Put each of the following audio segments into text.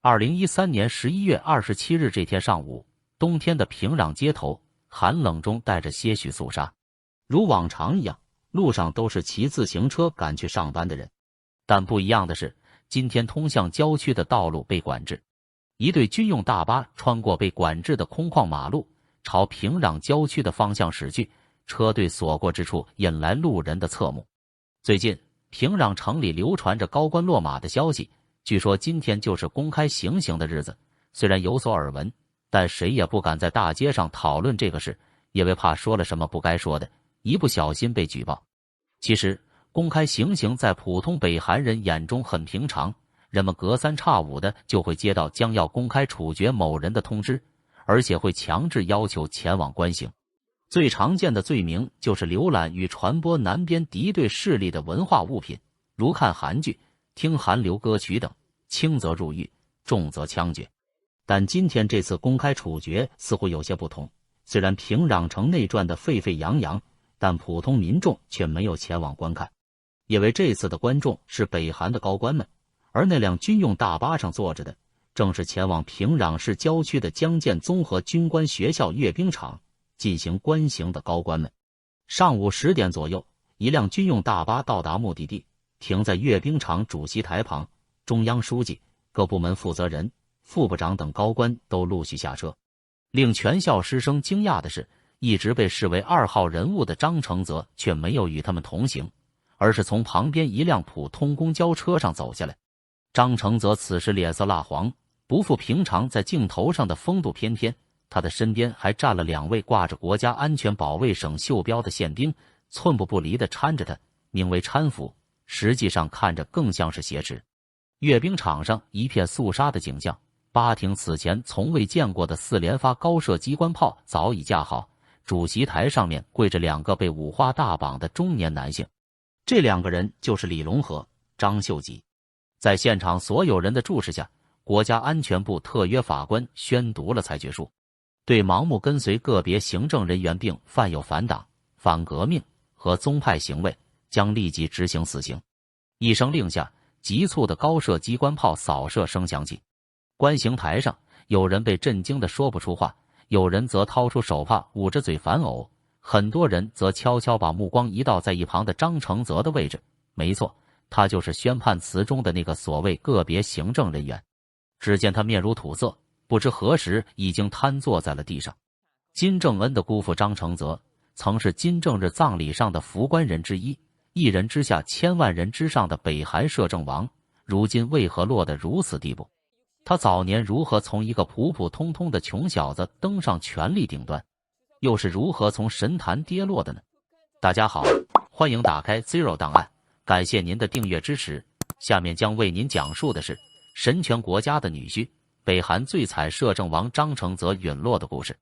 2013年11月27日这天上午，冬天的平壤街头，寒冷中带着些许肃杀。如往常一样，路上都是骑自行车赶去上班的人。但不一样的是，今天通向郊区的道路被管制。一队军用大巴穿过被管制的空旷马路，朝平壤郊区的方向驶去。车队所过之处，引来路人的侧目。最近，平壤城里流传着高官落马的消息，据说今天就是公开行刑的日子。虽然有所耳闻，但谁也不敢在大街上讨论这个事，因为怕说了什么不该说的，一不小心被举报。其实，公开行刑在普通北韩人眼中很平常，人们隔三差五的就会接到将要公开处决某人的通知，而且会强制要求前往观刑。最常见的罪名就是浏览与传播南边敌对势力的文化物品，如看韩剧、听韩流歌曲等，轻则入狱，重则枪决。但今天这次公开处决似乎有些不同，虽然平壤城内转得沸沸扬扬，但普通民众却没有前往观看，因为这次的观众是北韩的高官们，而那辆军用大巴上坐着的正是前往平壤市郊区的江建综合军官学校阅兵场进行观刑的高官们。上午10点左右，一辆军用大巴到达目的地，停在阅兵场主席台旁，中央书记、各部门负责人、副部长等高官都陆续下车。令全校师生惊讶的是，一直被视为2号人物的张承泽却没有与他们同行，而是从旁边一辆普通公交车上走下来。张承泽此时脸色蜡黄，不复平常在镜头上的风度翩翩，他的身边还站了2位挂着国家安全保卫省袖标的宪兵，寸步不离地搀着他，名为搀扶，实际上看着更像是挟持。阅兵场上一片肃杀的景象，巴亭此前从未见过的4连发高射机关炮早已架好，主席台上面跪着2个被五花大绑的中年男性，这2个人就是李龙和、张秀吉。在现场所有人的注视下，国家安全部特约法官宣读了裁决书，对盲目跟随个别行政人员并犯有反党、反革命和宗派行为，将立即执行死刑。一声令下，急促的高射机关炮扫射声响起。观刑台上，有人被震惊得说不出话，有人则掏出手帕捂着嘴反呕，很多人则悄悄把目光移到在一旁的张承泽的位置。没错，他就是宣判词中的那个所谓个别行政人员。只见他面如土色，不知何时已经瘫坐在了地上。金正恩的姑父张承泽曾是金正日葬礼上的扶棺人之一，一人之下千万人之上的北韩摄政王，如今为何落得如此地步？他早年如何从一个普普通通的穷小子登上权力顶端，又是如何从神坛跌落的呢？大家好，欢迎打开 Zero 档案，感谢您的订阅支持。下面将为您讲述的是神权国家的女婿，北韩最惨摄政王张承泽陨落的故事。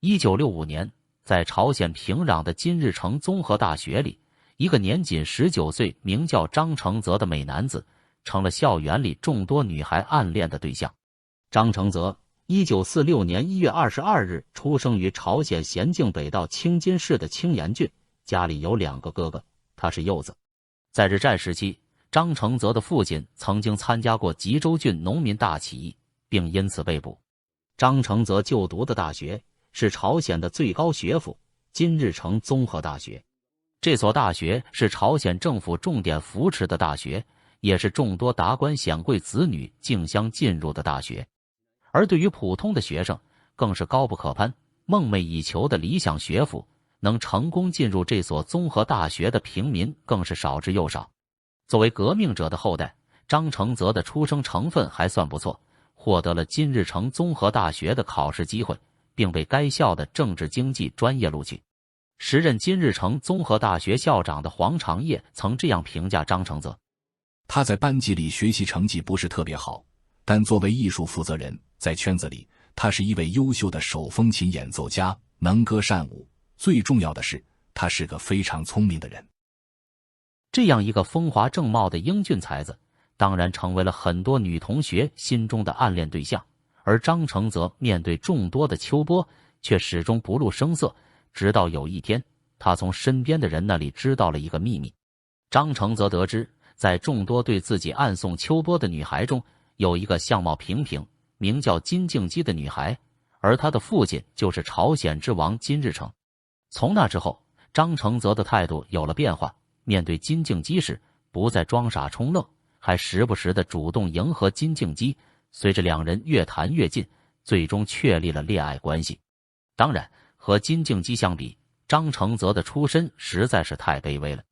1965年，在朝鲜平壤的金日成综合大学里，一个年仅19岁、名叫张承泽的美男子，成了校园里众多女孩暗恋的对象。张承泽，1946年1月22日出生于朝鲜咸镜北道青金市的青岩郡，家里有2个哥哥，他是幼子。在日战时期，张承泽的父亲曾经参加过吉州郡农民大起义，并因此被捕。张承泽就读的大学是朝鲜的最高学府金日成综合大学，这所大学是朝鲜政府重点扶持的大学，也是众多达官显贵子女竞相进入的大学。而对于普通的学生，更是高不可攀、梦寐以求的理想学府，能成功进入这所综合大学的平民更是少之又少。作为革命者的后代，张承泽的出生成分还算不错，获得了金日成综合大学的考试机会，并被该校的政治经济专业录取。时任金日成综合大学校长的黄长业曾这样评价张承泽：他在班级里学习成绩不是特别好，但作为艺术负责人，在圈子里他是一位优秀的手风琴演奏家，能歌善舞，最重要的是他是个非常聪明的人。这样一个风华正茂的英俊才子，当然成为了很多女同学心中的暗恋对象。而张承泽面对众多的秋波，却始终不露声色，直到有一天，他从身边的人那里知道了一个秘密。张承泽得知，在众多对自己暗送秋波的女孩中，有一个相貌平平，名叫金敬姬的女孩，而她的父亲就是朝鲜之王金日成。从那之后，张承泽的态度有了变化，面对金敬姬时，不再装傻充愣，还时不时的主动迎合金敬姬。随着两人越谈越近，最终确立了恋爱关系。当然，和金敬姬相比，张承泽的出身实在是太卑微了。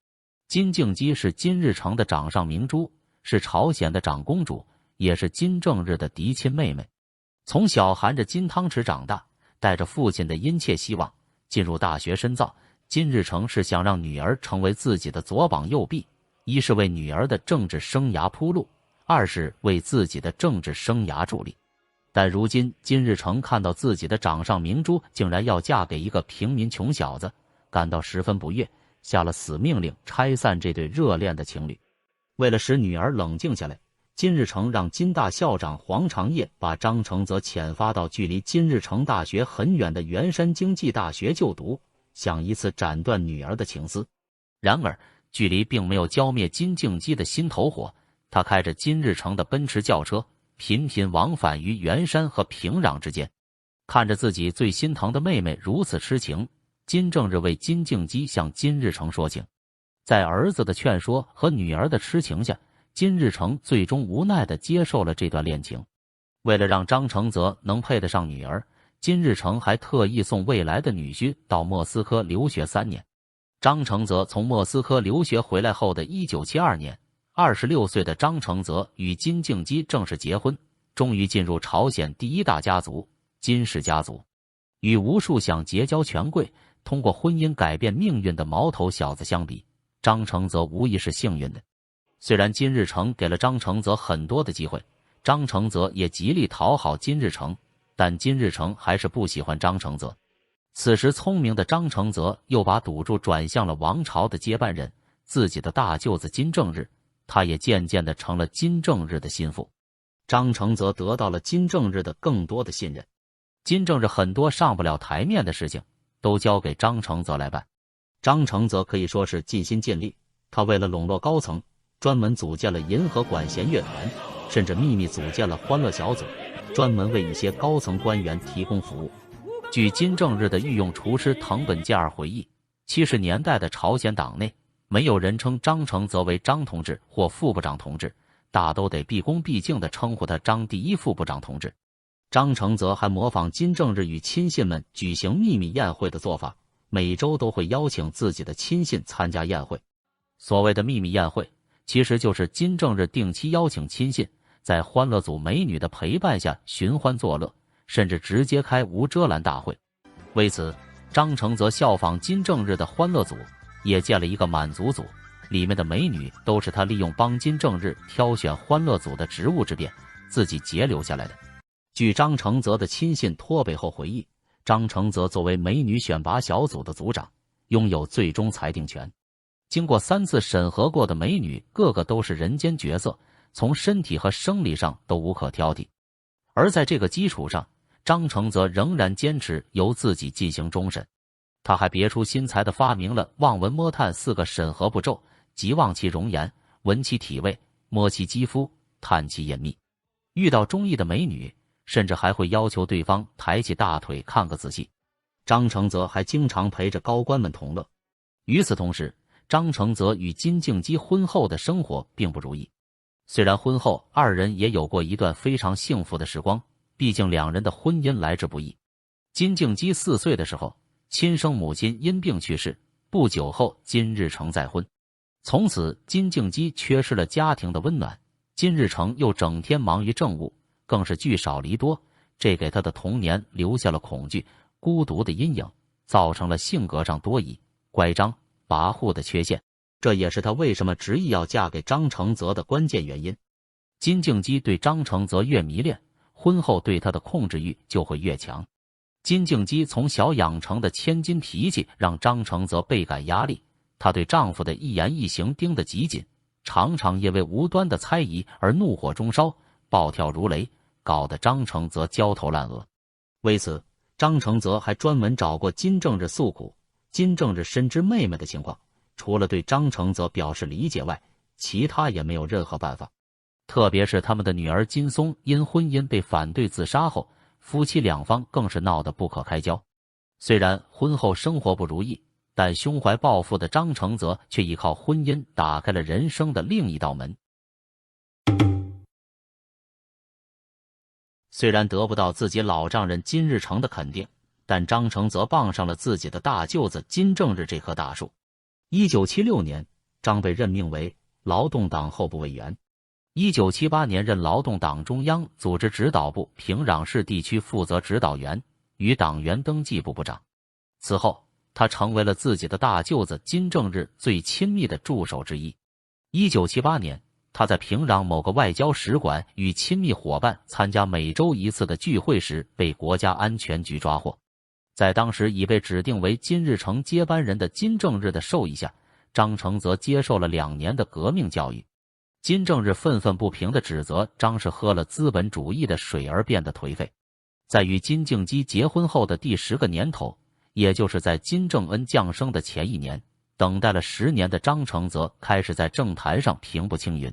金敬姬是金日成的掌上明珠，是朝鲜的长公主，也是金正日的嫡亲妹妹。从小含着金汤匙长大，带着父亲的殷切希望进入大学深造。金日成是想让女儿成为自己的左膀右臂，一是为女儿的政治生涯铺路，二是为自己的政治生涯助力。但如今金日成看到自己的掌上明珠竟然要嫁给一个平民穷小子，感到十分不悦，下了死命令拆散这对热恋的情侣。为了使女儿冷静下来，金日成让金大校长黄长业把张承泽遣发到距离金日成大学很远的圆山经济大学就读，想以此斩断女儿的情丝。然而距离并没有浇灭金敬姬的心头火，他开着金日成的奔驰轿车，频频往返于圆山和平壤之间。看着自己最心疼的妹妹如此痴情，金正日为金敬姬向金日成说情。在儿子的劝说和女儿的痴情下，金日成最终无奈地接受了这段恋情。为了让张承泽能配得上女儿，金日成还特意送未来的女婿到莫斯科留学3年。张承泽从莫斯科留学回来后的1972年，26岁的张承泽与金敬姬正式结婚，终于进入朝鲜第一大家族金氏家族。与无数想结交权贵、通过婚姻改变命运的毛头小子相比，张承泽无疑是幸运的。虽然金日成给了张承泽很多的机会，张承泽也极力讨好金日成，但金日成还是不喜欢张承泽。此时聪明的张承泽又把赌注转向了王朝的接班人，自己的大舅子金正日，他也渐渐地成了金正日的心腹。张承泽得到了金正日的更多的信任，金正日很多上不了台面的事情都交给张承泽来办。张承泽可以说是尽心尽力，他为了笼络高层，专门组建了银河管弦乐团，甚至秘密组建了欢乐小组，专门为一些高层官员提供服务。据金正日的御用厨师藤本健二回忆，70年代的朝鲜党内，没有人称张承泽为张同志或副部长同志，大都得毕恭毕敬地称呼他张第一副部长同志。张承泽还模仿金正日与亲信们举行秘密宴会的做法，每周都会邀请自己的亲信参加宴会。所谓的秘密宴会，其实就是金正日定期邀请亲信，在欢乐组美女的陪伴下寻欢作乐，甚至直接开无遮拦大会。为此，张承泽效仿金正日的欢乐组，也建了一个满族组，里面的美女都是他利用帮金正日挑选欢乐组的职务之便自己截留下来的。据张承泽的亲信脱北后回忆，张承泽作为美女选拔小组的组长，拥有最终裁定权。经过3次审核过的美女，个个都是人间绝色，从身体和生理上都无可挑剔。而在这个基础上，张承泽仍然坚持由自己进行终审。他还别出心裁地发明了望闻摸探4个审核步骤，即望其容颜、闻其体味、摸其肌肤、探其眼密。遇到中意的美女，甚至还会要求对方抬起大腿看个仔细。张承泽还经常陪着高官们同乐。与此同时，张承泽与金敬姬婚后的生活并不如意。虽然婚后2人也有过一段非常幸福的时光，毕竟2人的婚姻来之不易。金敬姬4岁的时候，亲生母亲因病去世，不久后金日成再婚。从此金敬姬缺失了家庭的温暖，金日成又整天忙于政务，更是聚少离多，这给他的童年留下了恐惧、孤独的阴影，造成了性格上多疑、乖张、跋扈的缺陷。这也是他为什么执意要嫁给张承泽的关键原因。金敬姬对张承泽越迷恋，婚后对他的控制欲就会越强。金敬姬从小养成的千金脾气让张承泽倍感压力，她对丈夫的一言一行盯得极紧，常常因为无端的猜疑而怒火中烧，暴跳如雷，搞得张承泽焦头烂额。为此，张承泽还专门找过金正日诉苦。金正日深知妹妹的情况，除了对张承泽表示理解外，其他也没有任何办法。特别是他们的女儿金松因婚姻被反对自杀后，夫妻两方更是闹得不可开交。虽然婚后生活不如意，但胸怀抱负的张承泽却依靠婚姻打开了人生的另一道门。虽然得不到自己老丈人金日成的肯定，但张承泽傍上了自己的大舅子金正日这棵大树。1976年，张被任命为劳动党候补委员。1978年任劳动党中央组织指导部平壤市地区负责指导员与党员登记部部长。此后，他成为了自己的大舅子金正日最亲密的助手之一。1978年，他在平壤某个外交使馆与亲密伙伴参加每周一次的聚会时被国家安全局抓获。在当时已被指定为金日成接班人的金正日的授意下，张承泽接受了2年的革命教育。金正日愤愤不平地指责张是喝了资本主义的水而变得颓废。在与金敬基结婚后的第10个年头，也就是在金正恩降生的前1年，等待了10年的张承泽开始在政坛上平步青云。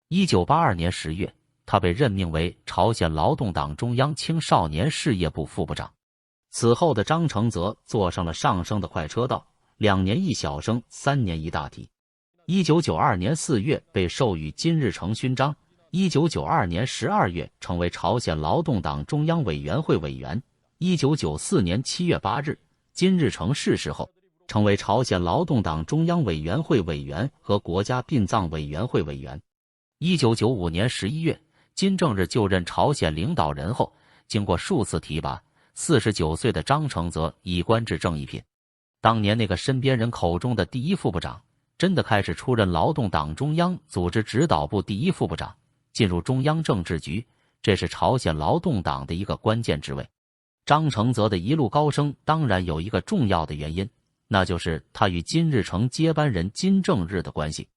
1982年10月，他被任命为朝鲜劳动党中央青少年事业部副部长。此后的张承泽坐上了上升的快车道，2年一小升，3年一大提。1992年4月被授予金日成勋章，1992年12月成为朝鲜劳动党中央委员会委员。1994年7月8日，金日成逝世后，成为朝鲜劳动党中央委员会委员和国家殡葬委员会委员。1995年11月，金正日就任朝鲜领导人后，经过数次提拔，49岁的张承泽已官至正一品。当年那个身边人口中的第一副部长，真的开始出任劳动党中央组织指导部第一副部长，进入中央政治局，这是朝鲜劳动党的一个关键职位。张承泽的一路高升当然有一个重要的原因，那就是他与金日成接班人金正日的关系。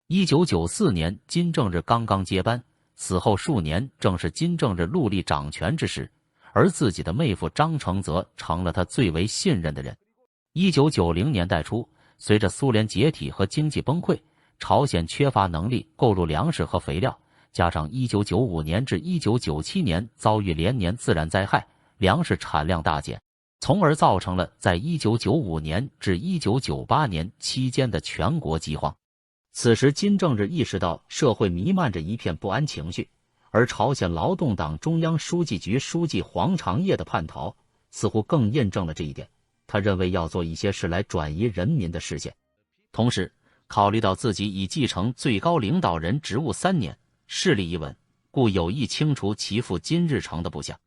1994年，金正日刚刚接班，死后数年正是金正日戮力掌权之时，而自己的妹夫张承泽成了他最为信任的人。1990年代初，随着苏联解体和经济崩溃，朝鲜缺乏能力购入粮食和肥料，加上1995年至1997年遭遇连年自然灾害，粮食产量大减，从而造成了在1995年至1998年期间的全国饥荒。此时金正日意识到社会弥漫着一片不安情绪，而朝鲜劳动党中央书记局书记黄长业的叛逃似乎更印证了这一点。他认为要做一些事来转移人民的视线，同时考虑到自己已继承最高领导人职务3年，势力已稳，故有意清除其父金日成的部下。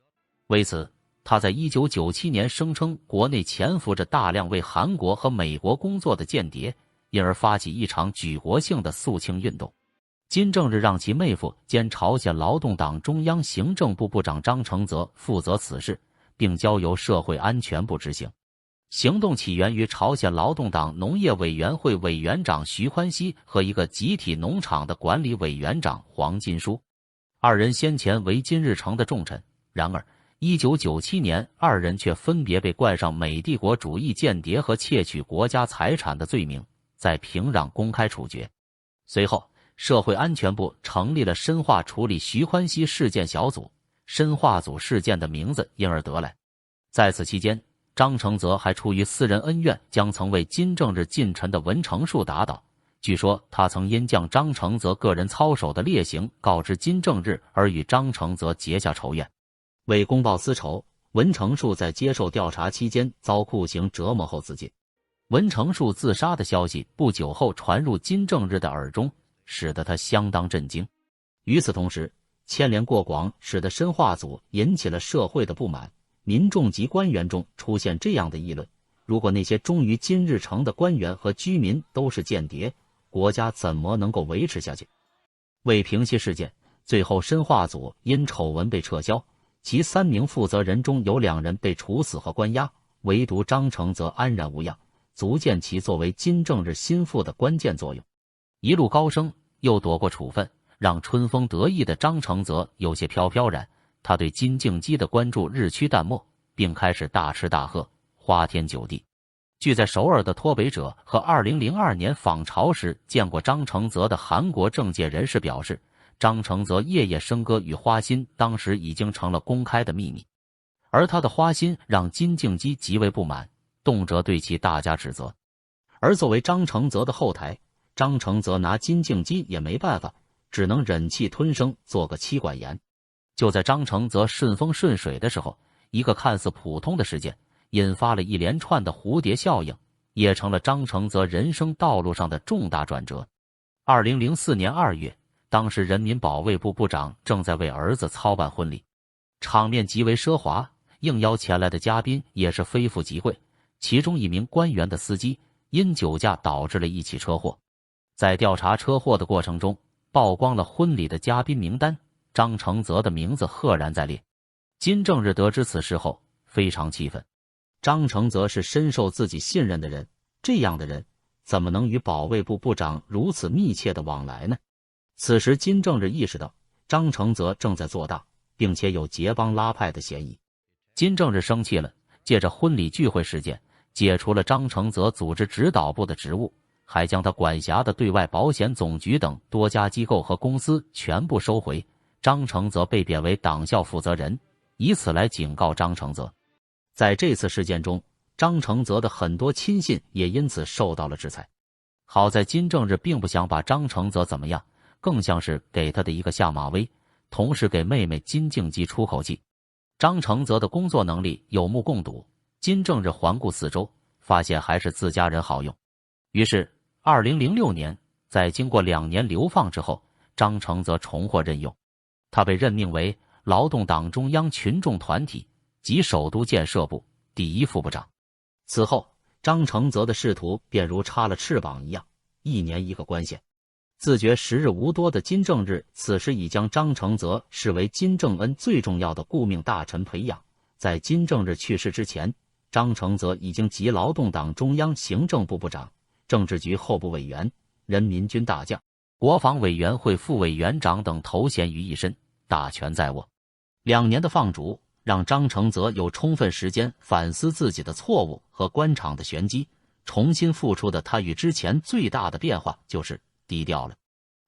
为此，他在1997年声称国内潜伏着大量为韩国和美国工作的间谍，因而发起一场举国性的肃清运动。金正日让其妹夫兼朝鲜劳动党中央行政部部长张承泽负责此事，并交由社会安全部执行。行动起源于朝鲜劳动党农业委员会委员长徐宽熙和一个集体农场的管理委员长黄金书，二人先前为金日成的重臣。然而1997年，二人却分别被冠上美帝国主义间谍和窃取国家财产的罪名，在平壤公开处决。随后，社会安全部成立了深化处理徐宽熙事件小组，深化组事件的名字因而得来。在此期间，张承泽还出于私人恩怨，将曾为金正日近臣的文成树打倒。据说他曾因将张承泽个人操守的劣行告知金正日，而与张承泽结下仇怨。为公报私仇，文成树在接受调查期间遭酷刑折磨后自尽。文成树自杀的消息不久后传入金正日的耳中，使得他相当震惊。与此同时，牵连过广，使得深化组引起了社会的不满。民众及官员中出现这样的议论：如果那些忠于金日成的官员和居民都是间谍，国家怎么能够维持下去？为平息事件，最后深化组因丑闻被撤销，其3名负责人中有2人被处死和关押，唯独张承泽安然无恙，足见其作为金正日心腹的关键作用。一路高升，又躲过处分，让春风得意的张承泽有些飘飘然。他对金敬基的关注日趋淡漠，并开始大吃大喝，花天酒地。据在首尔的脱北者和2002年访朝时见过张承泽的韩国政界人士表示，张承泽夜夜笙歌与花心当时已经成了公开的秘密，而他的花心让金敬基极为不满，动辄对其大加指责。而作为张承泽的后台，张承泽拿金敬基也没办法，只能忍气吞声，做个妻管严。就在张承泽顺风顺水的时候，一个看似普通的事件引发了一连串的蝴蝶效应，也成了张承泽人生道路上的重大转折。2004年2月，当时人民保卫部部长正在为儿子操办婚礼，场面极为奢华，应邀前来的嘉宾也是非富即贵，其中一名官员的司机因酒驾导致了一起车祸。在调查车祸的过程中，曝光了婚礼的嘉宾名单，张承泽的名字赫然在列。金正日得知此事后非常气愤，张承泽是深受自己信任的人，这样的人怎么能与保卫部部长如此密切的往来呢？此时金正日意识到张承泽正在做大，并且有结帮拉派的嫌疑。金正日生气了，借着婚礼聚会事件解除了张承泽组织指导部的职务，还将他管辖的对外保险总局等多家机构和公司全部收回。张承泽被贬为党校负责人，以此来警告张承泽。在这次事件中，张承泽的很多亲信也因此受到了制裁。好在金正日并不想把张承泽怎么样，更像是给他的一个下马威，同时给妹妹金敬基出口气。张承泽的工作能力有目共睹，金正日环顾四周，发现还是自家人好用。于是2006年，在经过2年流放之后，张承泽重获任用，他被任命为劳动党中央群众团体及首都建设部第1副部长。此后，张承泽的仕途便如插了翅膀一样，一年一个官衔。自觉时日无多的金正日此时已将张承泽视为金正恩最重要的顾命大臣培养。在金正日去世之前，张承泽已经集劳动党中央行政部部长、政治局候补委员、人民军大将、国防委员会副委员长等头衔于一身，大权在握。2年的放逐让张承泽有充分时间反思自己的错误和官场的玄机，重新复出的他与之前最大的变化就是低调了。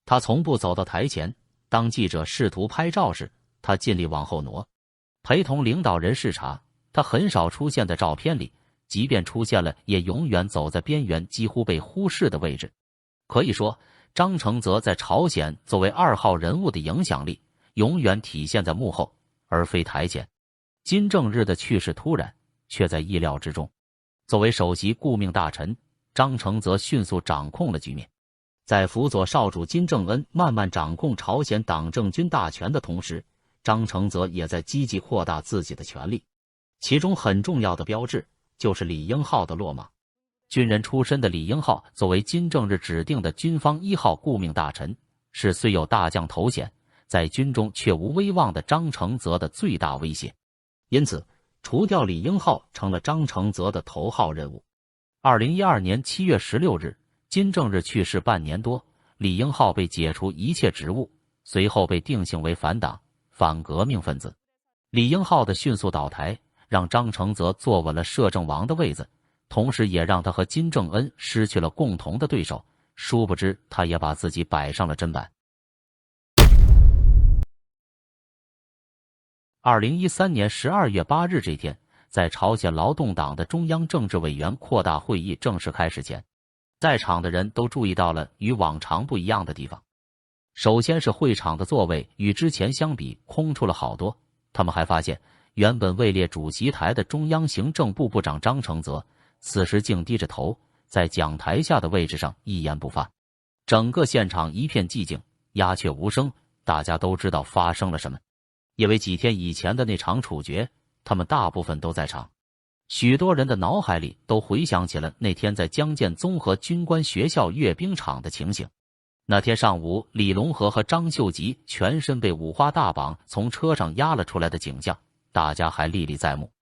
他从不走到台前，当记者试图拍照时，他尽力往后挪；陪同领导人视察，他很少出现在照片里，即便出现了，也永远走在边缘，几乎被忽视的位置。可以说，张承泽在朝鲜作为2号人物的影响力，永远体现在幕后，而非台前。金正日的去世突然，却在意料之中。作为首席顾命大臣，张承泽迅速掌控了局面。在辅佐少主金正恩慢慢掌控朝鲜党政军大权的同时，张承泽也在积极扩大自己的权力。其中很重要的标志就是李英浩的落马。军人出身的李英浩作为金正日指定的军方1号顾命大臣，是虽有大将头衔，在军中却无威望的张承泽的最大威胁。因此，除掉李英浩成了张承泽的头号任务。2012年7月16日，金正日去世半年多，李英浩被解除一切职务，随后被定性为反党、反革命分子。李英浩的迅速倒台，让张承泽坐稳了摄政王的位子，同时也让他和金正恩失去了共同的对手。殊不知，他也把自己摆上了砧板。2013年12月8日这天，在朝鲜劳动党的中央政治委员扩大会议正式开始前，在场的人都注意到了与往常不一样的地方。首先是会场的座位与之前相比空出了好多，他们还发现原本位列主席台的中央行政部部长张承泽，此时竟低着头，在讲台下的位置上一言不发。整个现场一片寂静，鸦雀无声，大家都知道发生了什么。因为几天以前的那场处决，他们大部分都在场。许多人的脑海里都回想起了那天在江建综合军官学校阅兵场的情形。那天上午，李龙河和张秀吉全身被五花大绑从车上押了出来的景象，大家还历历在目。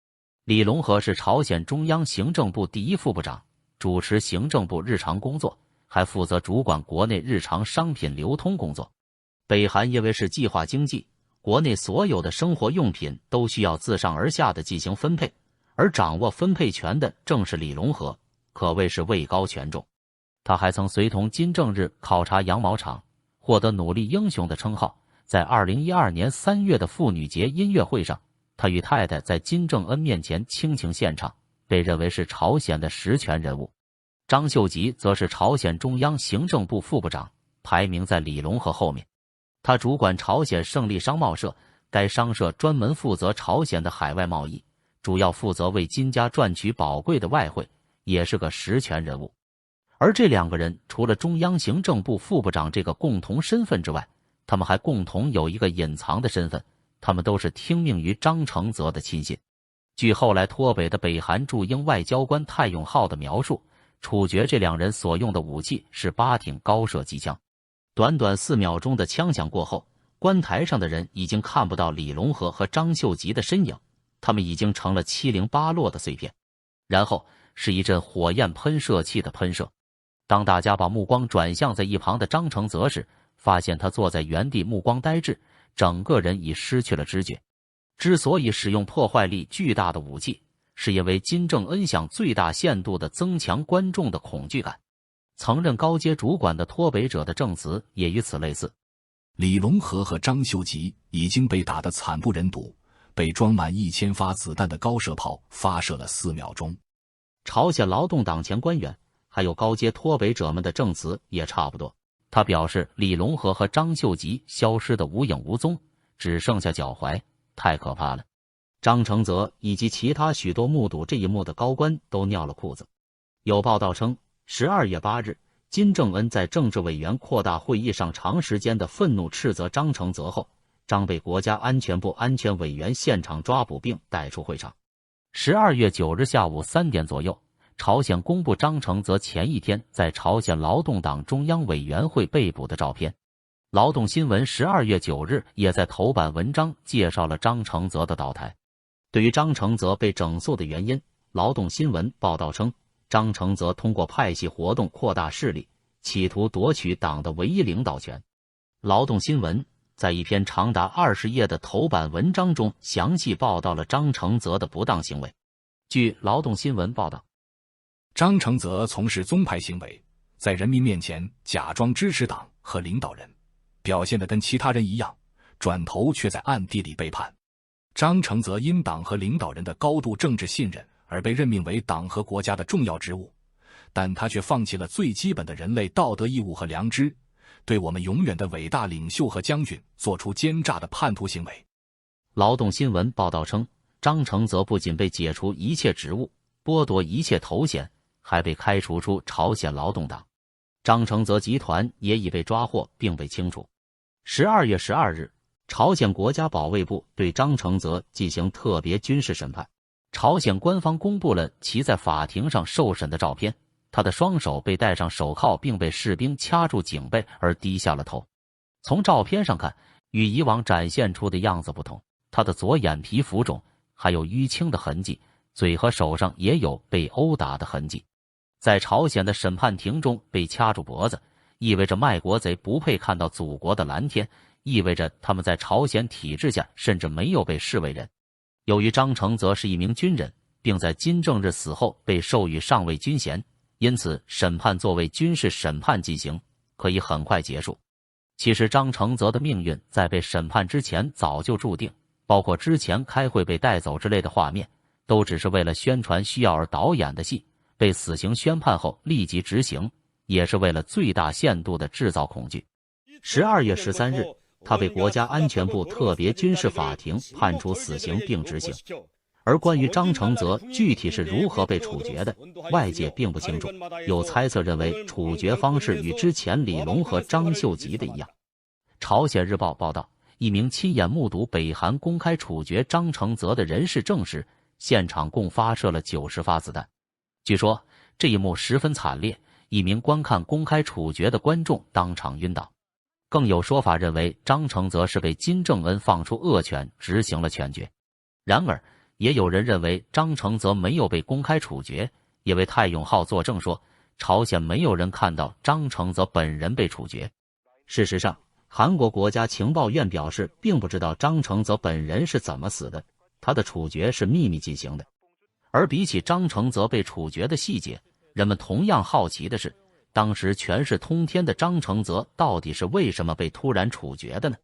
李龙河是朝鲜中央行政部第1副部长，主持行政部日常工作，还负责主管国内日常商品流通工作。北韩因为是计划经济，国内所有的生活用品都需要自上而下的进行分配，而掌握分配权的正是李龙河。可谓是位高权重。他还曾随同金正日考察羊毛厂，获得努力英雄的称号。在2012年3月的妇女节音乐会上，他与太太在金正恩面前倾情献唱，被认为是朝鲜的实权人物。张秀吉则是朝鲜中央行政部副部长，排名在李龙河后面。他主管朝鲜胜利商贸社，该商社专门负责朝鲜的海外贸易，主要负责为金家赚取宝贵的外汇，也是个实权人物。而这两个人除了中央行政部副部长这个共同身份之外，他们还共同有一个隐藏的身份，他们都是听命于张承泽的亲信。据后来脱北的北韩驻英外交官太永浩的描述，处决这两人所用的武器是8挺高射机枪。短短4秒钟的枪响过后，观台上的人已经看不到李龙河和张秀吉的身影，他们已经成了七零八落的碎片。然后是一阵火焰喷射器的喷射。当大家把目光转向在一旁的张承泽时，发现他坐在原地目光呆滞，整个人已失去了知觉。之所以使用破坏力巨大的武器，是因为金正恩想最大限度地增强观众的恐惧感。曾任高阶主管的脱北者的证词也与此类似。李龙河和张秀吉已经被打得惨不忍睹，被装满1000发子弹的高射炮发射了4秒钟。朝鲜劳动党前官员还有高阶脱北者们的证词也差不多。他表示李龙河和张秀吉消失得无影无踪，只剩下脚踝，太可怕了。张承泽以及其他许多目睹这一幕的高官都尿了裤子。有报道称，12月8日，金正恩在政治委员扩大会议上长时间的愤怒斥责张承泽后，张被国家安全部安全委员现场抓捕并带出会场。12月9日下午3点左右，朝鲜公布张承泽前一天在朝鲜劳动党中央委员会被捕的照片。劳动新闻12月9日也在头版文章介绍了张承泽的倒台。对于张承泽被整肃的原因，劳动新闻报道称，张承泽通过派系活动扩大势力，企图夺取党的唯一领导权。劳动新闻在一篇长达20页的头版文章中详细报道了张承泽的不当行为。据劳动新闻报道，张承泽从事宗派行为，在人民面前假装支持党和领导人，表现得跟其他人一样，转头却在暗地里背叛。张承泽因党和领导人的高度政治信任而被任命为党和国家的重要职务，但他却放弃了最基本的人类道德义务和良知，对我们永远的伟大领袖和将军做出奸诈的叛徒行为。劳动新闻报道称，张承泽不仅被解除一切职务，剥夺一切头衔，还被开除出朝鲜劳动党。张承泽集团也已被抓获并被清除。12月12日，朝鲜国家保卫部对张承泽进行特别军事审判。朝鲜官方公布了其在法庭上受审的照片，他的双手被戴上手铐，并被士兵掐住颈背而低下了头。从照片上看，与以往展现出的样子不同，他的左眼皮浮肿，还有淤青的痕迹，嘴和手上也有被殴打的痕迹。在朝鲜的审判庭中被掐住脖子，意味着卖国贼不配看到祖国的蓝天，意味着他们在朝鲜体制下甚至没有被视为人。由于张承泽是一名军人，并在金正日死后被授予上尉军衔，因此审判作为军事审判进行，可以很快结束。其实张承泽的命运在被审判之前早就注定，包括之前开会被带走之类的画面，都只是为了宣传需要而导演的戏。被死刑宣判后立即执行，也是为了最大限度地制造恐惧。12月13日，他被国家安全部特别军事法庭判处死刑并执行。而关于张承泽具体是如何被处决的，外界并不清楚，有猜测认为处决方式与之前李龙和张秀吉的一样。朝鲜日报报道，一名亲眼目睹北韩公开处决张承泽的人士证实，现场共发射了90发子弹。据说这一幕十分惨烈，一名观看公开处决的观众当场晕倒。更有说法认为张承泽是被金正恩放出恶犬执行了全决。然而也有人认为张承泽没有被公开处决，因为太永浩作证说朝鲜没有人看到张承泽本人被处决。事实上，韩国国家情报院表示并不知道张承泽本人是怎么死的，他的处决是秘密进行的。而比起张承泽被处决的细节，人们同样好奇的是，当时权势通天的张承泽到底是为什么被突然处决的呢？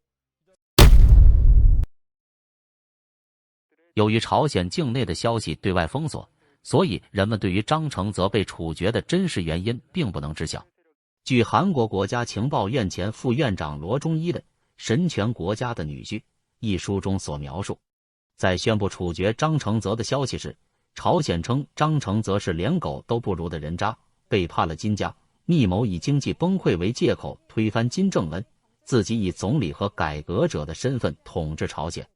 由于朝鲜境内的消息对外封锁，所以人们对于张承泽被处决的真实原因并不能知晓。据韩国国家情报院前副院长罗中一的《神权国家的女婿》一书中所描述，在宣布处决张承泽的消息时，朝鲜称张承泽是连狗都不如的人渣，背叛了金家，密谋以经济崩溃为借口推翻金正恩，自己以总理和改革者的身份统治朝鲜。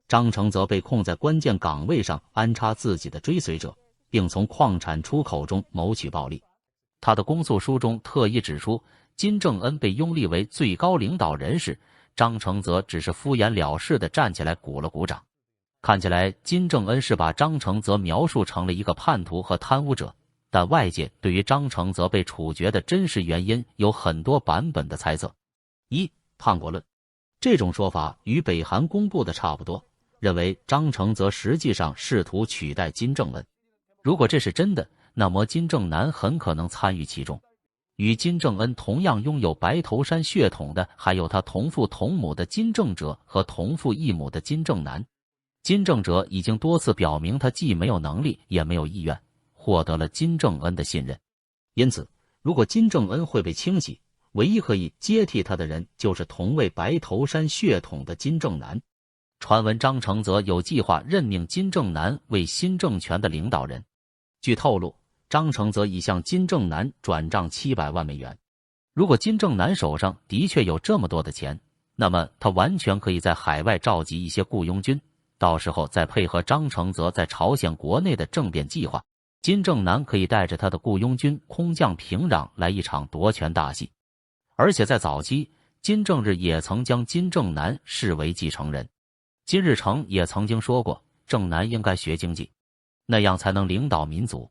张承泽被控在关键岗位上安插自己的追随者，并从矿产出口中谋取暴利。他的公诉书中特意指出，金正恩被拥立为最高领导人时，张承泽只是敷衍了事地站起来鼓了鼓掌。看起来金正恩是把张承泽描述成了一个叛徒和贪污者，但外界对于张承泽被处决的真实原因有很多版本的猜测。一、叛国论，这种说法与北韩公布的差不多，认为张承泽实际上试图取代金正恩。如果这是真的，那么金正男很可能参与其中。与金正恩同样拥有白头山血统的，还有他同父同母的金正哲和同父异母的金正男。金正哲已经多次表明，他既没有能力，也没有意愿，获得了金正恩的信任。因此，如果金正恩会被清洗，唯一可以接替他的人就是同为白头山血统的金正男。传闻张承泽有计划任命金正男为新政权的领导人。据透露，张承泽已向金正男转账700万美元。如果金正男手上的确有这么多的钱，那么他完全可以在海外召集一些雇佣军，到时候再配合张承泽在朝鲜国内的政变计划，金正男可以带着他的雇佣军空降平壤来一场夺权大戏。而且在早期，金正日也曾将金正男视为继承人。金日成也曾经说过，正男应该学经济，那样才能领导民族。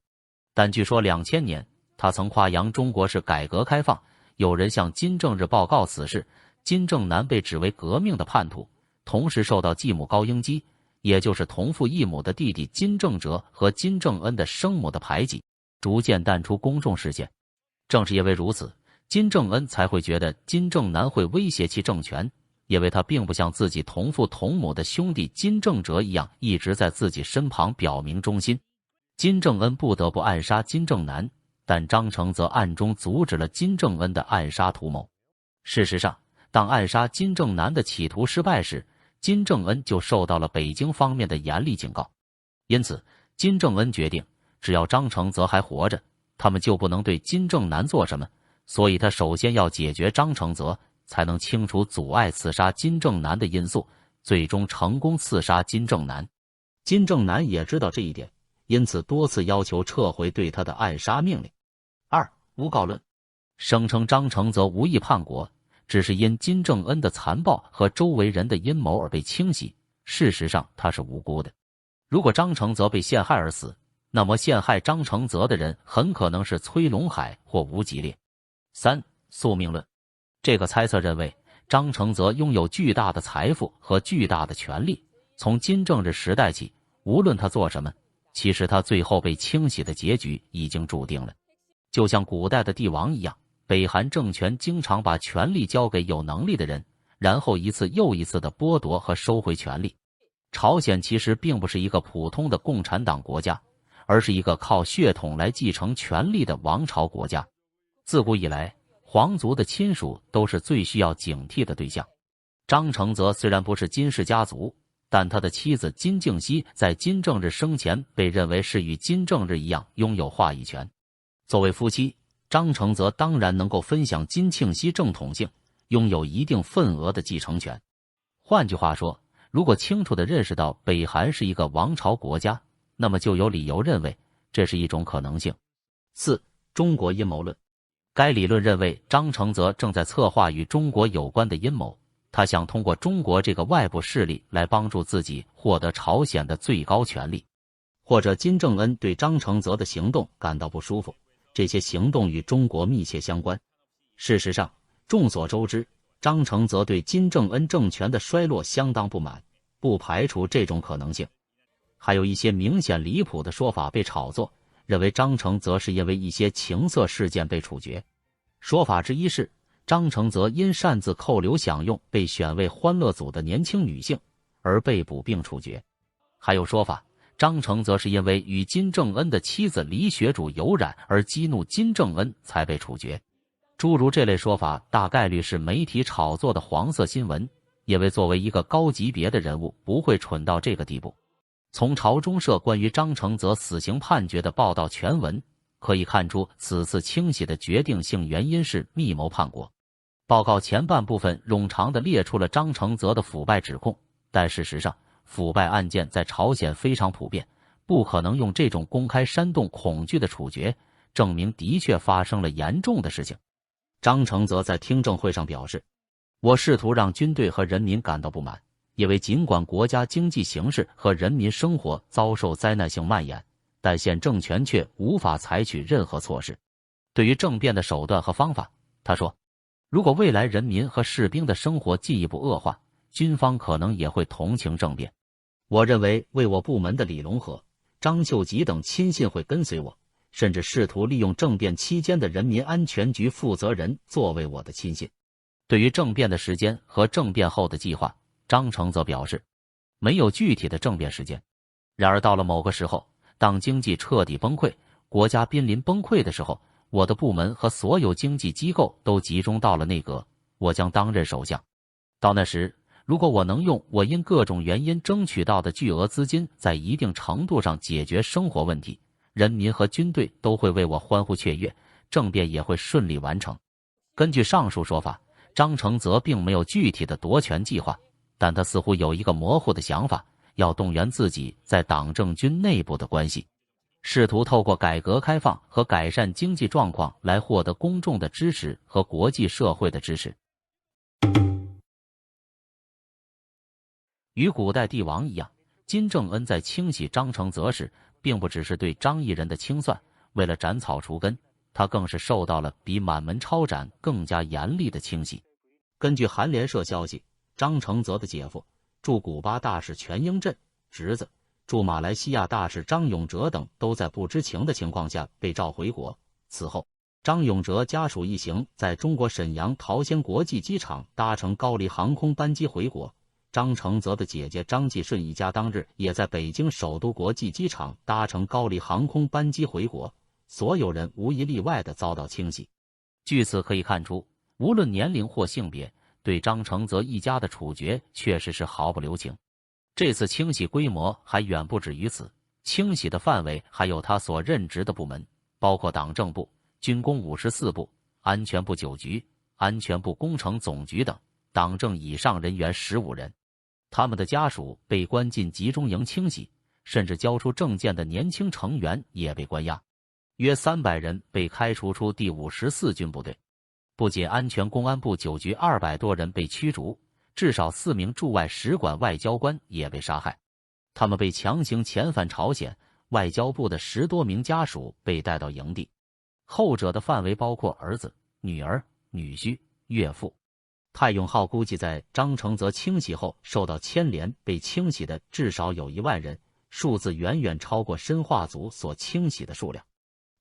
但据说2000年，他曾夸扬中国是改革开放，有人向金正日报告此事，金正男被指为革命的叛徒，同时受到继母高英基，也就是同父异母的弟弟金正哲和金正恩的生母的排挤，逐渐淡出公众视线。正是因为如此，金正恩才会觉得金正男会威胁其政权，因为他并不像自己同父同母的兄弟金正哲一样一直在自己身旁表明忠心。金正恩不得不暗杀金正男，但张承泽暗中阻止了金正恩的暗杀图谋。事实上，当暗杀金正男的企图失败时，金正恩就受到了北京方面的严厉警告。因此，金正恩决定，只要张承泽还活着，他们就不能对金正男做什么，所以他首先要解决张承泽，才能清除阻碍刺杀金正男的因素，最终成功刺杀金正男。金正男也知道这一点，因此多次要求撤回对他的暗杀命令。二、诬告论，声称张承泽无意叛国，只是因金正恩的残暴和周围人的阴谋而被清洗，事实上他是无辜的。如果张承泽被陷害而死，那么陷害张承泽的人很可能是崔龙海或吴吉烈。三、宿命论，这个猜测认为张承泽拥有巨大的财富和巨大的权力，从金正日时代起，无论他做什么，其实他最后被清洗的结局已经注定了。就像古代的帝王一样，北韩政权经常把权力交给有能力的人，然后一次又一次地剥夺和收回权力。朝鲜其实并不是一个普通的共产党国家，而是一个靠血统来继承权力的王朝国家。自古以来，皇族的亲属都是最需要警惕的对象。张承泽虽然不是金氏家族，但他的妻子金敬熙在金正日生前被认为是与金正日一样拥有话语权。作为夫妻，张承泽当然能够分享金庆熙正统性，拥有一定份额的继承权。换句话说，如果清楚地认识到北韩是一个王朝国家，那么就有理由认为这是一种可能性。四、中国阴谋论，该理论认为张承泽正在策划与中国有关的阴谋，他想通过中国这个外部势力来帮助自己获得朝鲜的最高权力。或者金正恩对张承泽的行动感到不舒服，这些行动与中国密切相关。事实上，众所周知，张承泽对金正恩政权的衰落相当不满，不排除这种可能性。还有一些明显离谱的说法被炒作，认为张承泽是因为一些情色事件被处决。说法之一是，张承泽因擅自扣留享用被选为欢乐组的年轻女性而被捕并处决。还有说法，张承泽是因为与金正恩的妻子李雪主有染而激怒金正恩才被处决。诸如这类说法大概率是媒体炒作的黄色新闻，因为作为一个高级别的人物不会蠢到这个地步。从朝中社关于张承泽死刑判决的报道全文可以看出，此次清洗的决定性原因是密谋叛国。报告前半部分冗长地列出了张承泽的腐败指控，但事实上，腐败案件在朝鲜非常普遍，不可能用这种公开煽动恐惧的处决证明的确发生了严重的事情。张承泽在听证会上表示，我试图让军队和人民感到不满，因为尽管国家经济形势和人民生活遭受灾难性蔓延，但现政权却无法采取任何措施。对于政变的手段和方法，他说，如果未来人民和士兵的生活进一步恶化，军方可能也会同情政变。我认为为我部门的李龙和、张秀吉等亲信会跟随我，甚至试图利用政变期间的人民安全局负责人作为我的亲信。对于政变的时间和政变后的计划，张承泽表示，没有具体的政变时间。然而到了某个时候，当经济彻底崩溃，国家濒临崩溃的时候，我的部门和所有经济机构都集中到了内阁，我将担任首相。到那时，如果我能用我因各种原因争取到的巨额资金在一定程度上解决生活问题，人民和军队都会为我欢呼雀跃，政变也会顺利完成。根据上述说法，张承泽并没有具体的夺权计划，但他似乎有一个模糊的想法，要动员自己在党政军内部的关系，试图透过改革开放和改善经济状况来获得公众的支持和国际社会的支持。与古代帝王一样，金正恩在清洗张承泽时，并不只是对张异人的清算，为了斩草除根，他更是受到了比满门抄斩更加严厉的清洗。根据韩联社消息，张承泽的姐夫、驻古巴大使全英镇、侄子、驻马来西亚大使张永哲等都在不知情的情况下被召回国。此后，张永哲家属一行在中国沈阳桃仙国际机场搭乘高丽航空班机回国。张承泽的姐姐张继顺一家当日也在北京首都国际机场搭乘高丽航空班机回国，所有人无一例外地遭到清洗。据此可以看出，无论年龄或性别，对张承泽一家的处决确实是毫不留情。这次清洗规模还远不止于此，清洗的范围还有他所任职的部门，包括党政部、军工54部、安全部9局、安全部工程总局等党政以上人员15人。他们的家属被关进集中营清洗，甚至交出证件的年轻成员也被关押。约300人被开除出第54军部队。不仅安全公安部9局200多人被驱逐，至少4名驻外使馆外交官也被杀害。他们被强行遣返朝鲜，外交部的10多名家属被带到营地，后者的范围包括儿子、女儿、女婿、岳父。泰永号估计在张承泽清洗后受到牵连，被清洗的至少有1万人，数字远远超过申化组所清洗的数量。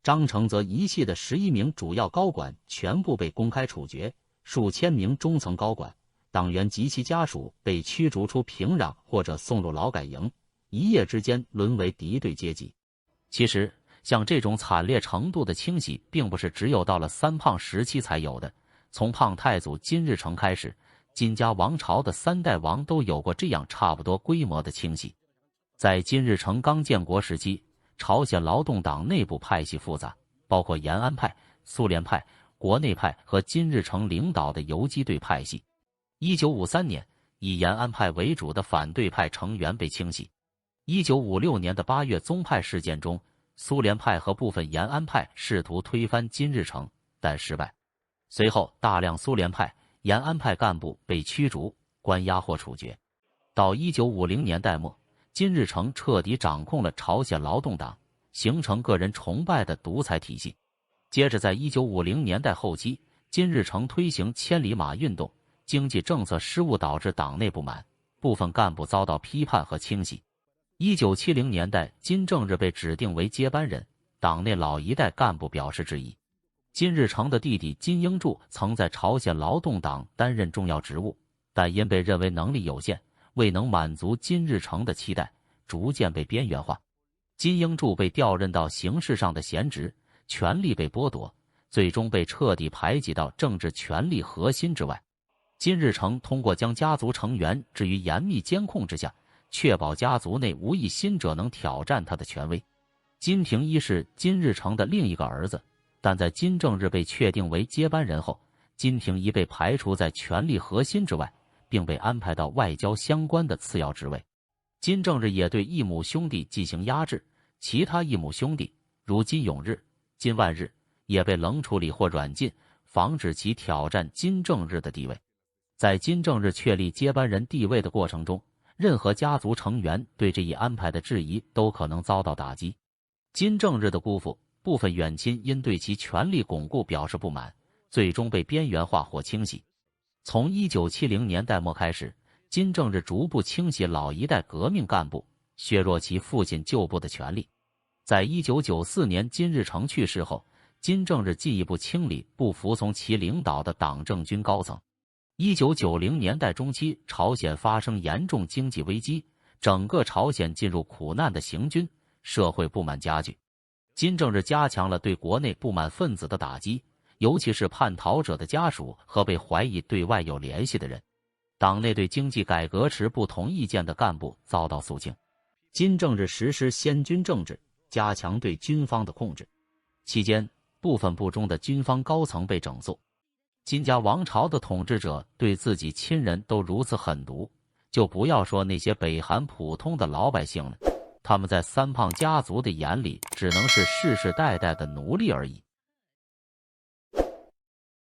张承泽一系的11名主要高管全部被公开处决，数千名中层高管、党员及其家属被驱逐出平壤或者送入劳改营，一夜之间沦为敌对阶级。其实，像这种惨烈程度的清洗，并不是只有到了3胖时期才有的。从胖太祖金日成开始，金家王朝的3代王都有过这样差不多规模的清洗。在金日成刚建国时期，朝鲜劳动党内部派系复杂，包括延安派、苏联派、国内派和金日成领导的游击队派系。1953年，以延安派为主的反对派成员被清洗。1956年的8月宗派事件中，苏联派和部分延安派试图推翻金日成，但失败。随后，大量苏联派、延安派干部被驱逐、关押或处决。到1950年代末，金日成彻底掌控了朝鲜劳动党，形成个人崇拜的独裁体系。接着，在1950年代后期，金日成推行千里马运动，经济政策失误导致党内不满，部分干部遭到批判和清洗。1970年代，金正日被指定为接班人，党内老一代干部表示质疑。金日成的弟弟金英柱曾在朝鲜劳动党担任重要职务，但因被认为能力有限，未能满足金日成的期待，逐渐被边缘化。金英柱被调任到形式上的闲职，权力被剥夺，最终被彻底排挤到政治权力核心之外。金日成通过将家族成员置于严密监控之下，确保家族内无一心者能挑战他的权威。金平一是金日成的另一个儿子，但在金正日被确定为接班人后，金平一被排除在权力核心之外，并被安排到外交相关的次要职位。金正日也对异母兄弟进行压制，其他异母兄弟如金永日、金万日也被冷处理或软禁，防止其挑战金正日的地位。在金正日确立接班人地位的过程中，任何家族成员对这一安排的质疑都可能遭到打击。金正日的姑父、部分远亲因对其权力巩固表示不满，最终被边缘化或清洗。从1970年代末开始，金正日逐步清洗老一代革命干部，削弱其父亲旧部的权力。在1994年金日成去世后，金正日进一步清理不服从其领导的党政军高层。1990年代中期，朝鲜发生严重经济危机，整个朝鲜进入苦难的行军，社会不满加剧。金正日加强了对国内不满分子的打击，尤其是叛逃者的家属和被怀疑对外有联系的人。党内对经济改革持不同意见的干部遭到肃清。金正日实施先军政治，加强对军方的控制。期间，部分部中的军方高层被整肃。金家王朝的统治者对自己亲人都如此狠毒，就不要说那些北韩普通的老百姓了，他们在三胖家族的眼里只能是世世代代的奴隶而已。